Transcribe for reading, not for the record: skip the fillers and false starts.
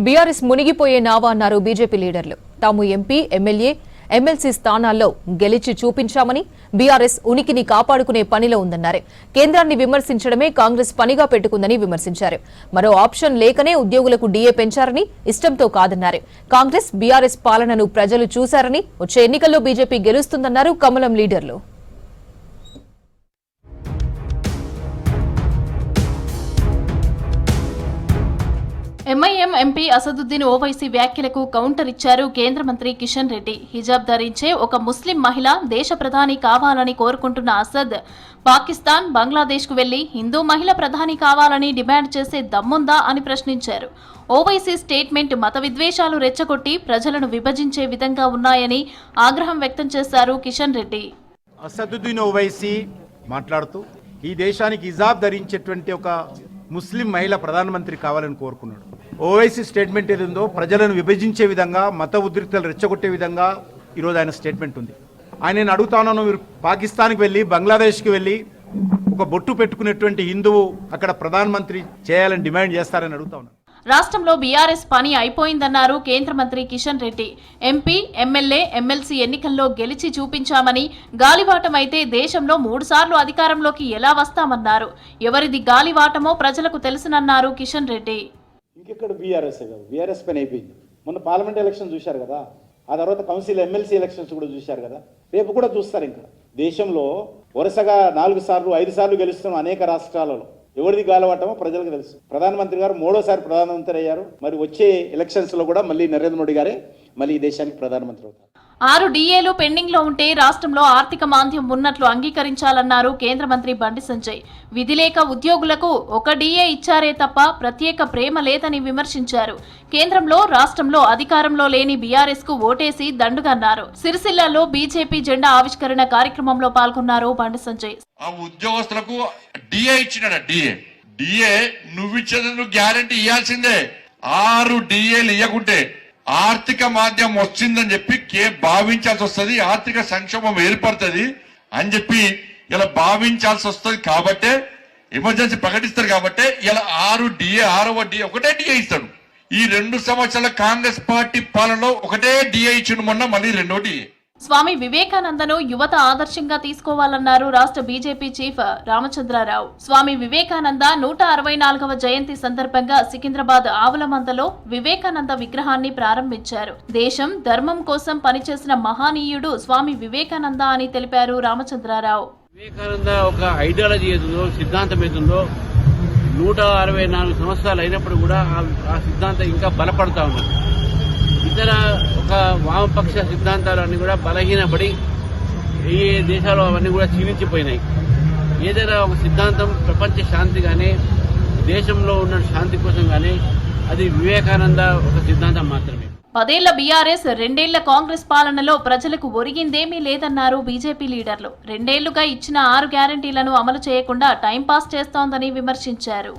BRS మునిగిపోయే నావా అన్నారు బీజేపీ లీడర్లు. తాము ఎంపీ, ఎమ్మెల్యే, ఎమ్మెల్సీ స్థానాల్లో గెలిచి చూపించామని, బీఆర్ఎస్ ఉనికిని కాపాడుకునే పనిలో ఉందన్నారు. కేంద్రాన్ని విమర్శించడమే కాంగ్రెస్ పనిగా పెట్టుకుందని విమర్శించారు. మరో ఆప్షన్ లేకనే ఉద్యోగులకు డీఏ పెంచారని, ఇష్టంతో కాదన్నారు. కాంగ్రెస్, బీఆర్ఎస్ పాలనను ప్రజలు చూశారని, వచ్చే ఎన్నికల్లో బీజేపీ గెలుస్తుందన్నారు కమలం లీడర్లు. ఎంఐఎం ఎంపీ అసదుద్దీన్ ఓవైసీ వ్యాఖ్యలకు కౌంటర్ ఇచ్చారు కేంద్ర మంత్రి కిషన్ రెడ్డి. హిజాబ్ ధరించే ఒక ముస్లిం మహిళ దేశ ప్రధాని కావాలని కోరుకుంటున్న అసద్, పాకిస్తాన్, బంగ్లాదేశ్కు వెళ్లి హిందూ మహిళ ప్రధాని కావాలని డిమాండ్ చేసే దమ్ముందా అని ప్రశ్నించారు. ఓవైసీ స్టేట్మెంట్ మత విద్వేషాలు రెచ్చగొట్టి ప్రజలను విభజించే విధంగా ఉన్నాయని ఆగ్రహం వ్యక్తం చేశారు కిషన్ రెడ్డి. అసదుద్దీన్ ఓవైసీ మాట్లాడుతూ ఈ దేశానికి హిజాబ్ ధరించేటువంటి ఒక ముస్లిం మహిళ ప్రధానమంత్రి కావాలని కోరుకున్నాడు. ఓవైసీ స్టేట్మెంట్ ఏదో ప్రజలను విభజించే విధంగా, మత ఉద్రిక్తలు రెచ్చగొట్టే విధంగా ఈరోజు ఆయన స్టేట్మెంట్ ఉంది. ఆయన అడుగుతా ఉన్నాను, మీరు పాకిస్తాన్కి వెళ్ళి, బంగ్లాదేశ్కి వెళ్ళి ఒక బొట్టు పెట్టుకునేటువంటి హిందువు అక్కడ ప్రధానమంత్రి చేయాలని డిమాండ్ చేస్తారని అడుగుతా ఉన్నాను. రాష్ట్రంలో బీఆర్ఎస్ పని అయిపోయిందన్నారు కేంద్ర మంత్రి Kishan Reddy. MP, MLA, MLC ఎన్నికల్లో గెలిచి చూపించామని, గాలివాటమైతే దేశంలో 3 సార్లు అధికారంలోకి ఎలా వస్తామన్నారు. ఎవరిది గాలివాటమో ప్రజలకు తెలుసునన్నారు కిషన్ రెడ్డి. ఇంకెక్కడ బీఆర్ఎస్ పని అయిపోయింది. మొన్న పార్లమెంట్ ఎలక్షన్ చూశారు కదా, ఆ తర్వాత కౌన్సిల్, ఎమ్మెల్సీ ఎలక్షన్స్ కూడా చూశారు కదా, రేపు కూడా చూస్తారు. ఇంకా దేశంలో వరుసగా 4 సార్లు 5 సార్లు గెలుస్తున్న అనేక రాష్ట్రాలలో ఎవరిది గాలవాటమో ప్రజలకు తెలుసు. ప్రధానమంత్రి గారు 3వసారి ప్రధానమంత్రి అయ్యారు. మరి వచ్చే ఎలక్షన్స్ లో కూడా మళ్ళీ నరేంద్ర మోడీ గారే మళ్ళీ ఈ దేశానికి ప్రధానమంత్రి అవుతారు. 6 డీఏలు పెండింగ్ లో ఉంటే రాష్ట్రంలో ఆర్థిక మాంద్యం ఉన్నట్లు అంగీకరించాలన్నారు కేంద్ర మంత్రి బండి సంజయ్. విధి లేక ఉద్యోగులకు 1 డీఏ ఇచ్చారే తప్ప ప్రత్యేక ప్రేమ లేదని విమర్శించారు. కేంద్రంలో, రాష్ట్రంలో అధికారంలో లేని బీఆర్ఎస్ కు ఓటేసి దండుగన్నారు. సిరిసిల్లాలో బీజేపీ జెండా ఆవిష్కరణ కార్యక్రమంలో పాల్గొన్నారు బండి సంజయ్. ఆ ఉద్యోగస్తులకు డిఏ ఇచ్చినాడు. డిఏ నువ్వు ఇచ్చేది నువ్వు గ్యారంటీ ఇవ్వాల్సిందే. 6 డిఏలు ఇవ్వకుంటే ఆర్థిక మాధ్యం వచ్చిందని చెప్పి భావించాల్సి వస్తుంది, ఆర్థిక సంక్షోభం ఏర్పడుతుంది అని చెప్పి ఇలా భావించాల్సి వస్తుంది. కాబట్టే ఎమర్జెన్సీ ప్రకటిస్తారు. కాబట్టే ఇలా 6వ డిఏ ఒకటే డిఏ ఇస్తాడు. ఈ 2 సంవత్సరాల కాంగ్రెస్ పార్టీ పాలనలో ఒకటే డిఏ ఇచ్చిండు, మొన్న మళ్ళీ 2వ డిఏ. స్వామి వివేకానందను యువత ఆదర్శంగా తీసుకోవాలన్నారు రాష్ట్ర బీజేపీ చీఫ్ రామచంద్రారావు. స్వామి వివేకానంద 164వ జయంతి సందర్భంగా సికింద్రాబాద్ ఆవులమందలో వివేకానంద విగ్రహాన్ని ప్రారంభించారు. దేశం, ధర్మం కోసం పనిచేసిన మహానీయుడు స్వామి వివేకానంద అని తెలిపారు రామచంద్రారావు. వివేకానంద ఒక ఐడియాలజీ ఏదో, సిద్ధాంతం ఏదో 164 సంవత్సరాలు అయినప్పుడు కూడా ఆ సిద్ధాంతం ఇంకా బలపడతా ఉన్నది. ఇతర ఒక వామపక్ష సిద్ధాంతాలన్నీ కూడా బలహీనపడి ఈ దేశాలు అవన్నీ కూడా క్షీణించిపోయినాయి. ఏదైనా ఒక సిద్ధాంతం ప్రపంచ శాంతి కానీ, దేశంలో ఉన్న శాంతి కోసం కానీ, అది వివేకానంద ఒక సిద్ధాంతం మాత్రమే. 10 ఏళ్ల బీఆర్ఎస్, 2 ఏళ్ల కాంగ్రెస్ పాలనలో ప్రజలకు ఒరిగిందేమీ లేదన్నారు బీజేపీ లీడర్లు. 2 ఏళ్లుగా ఇచ్చిన 6 గ్యారంటీలను అమలు చేయకుండా టైంపాస్ చేస్తోందని విమర్శించారు.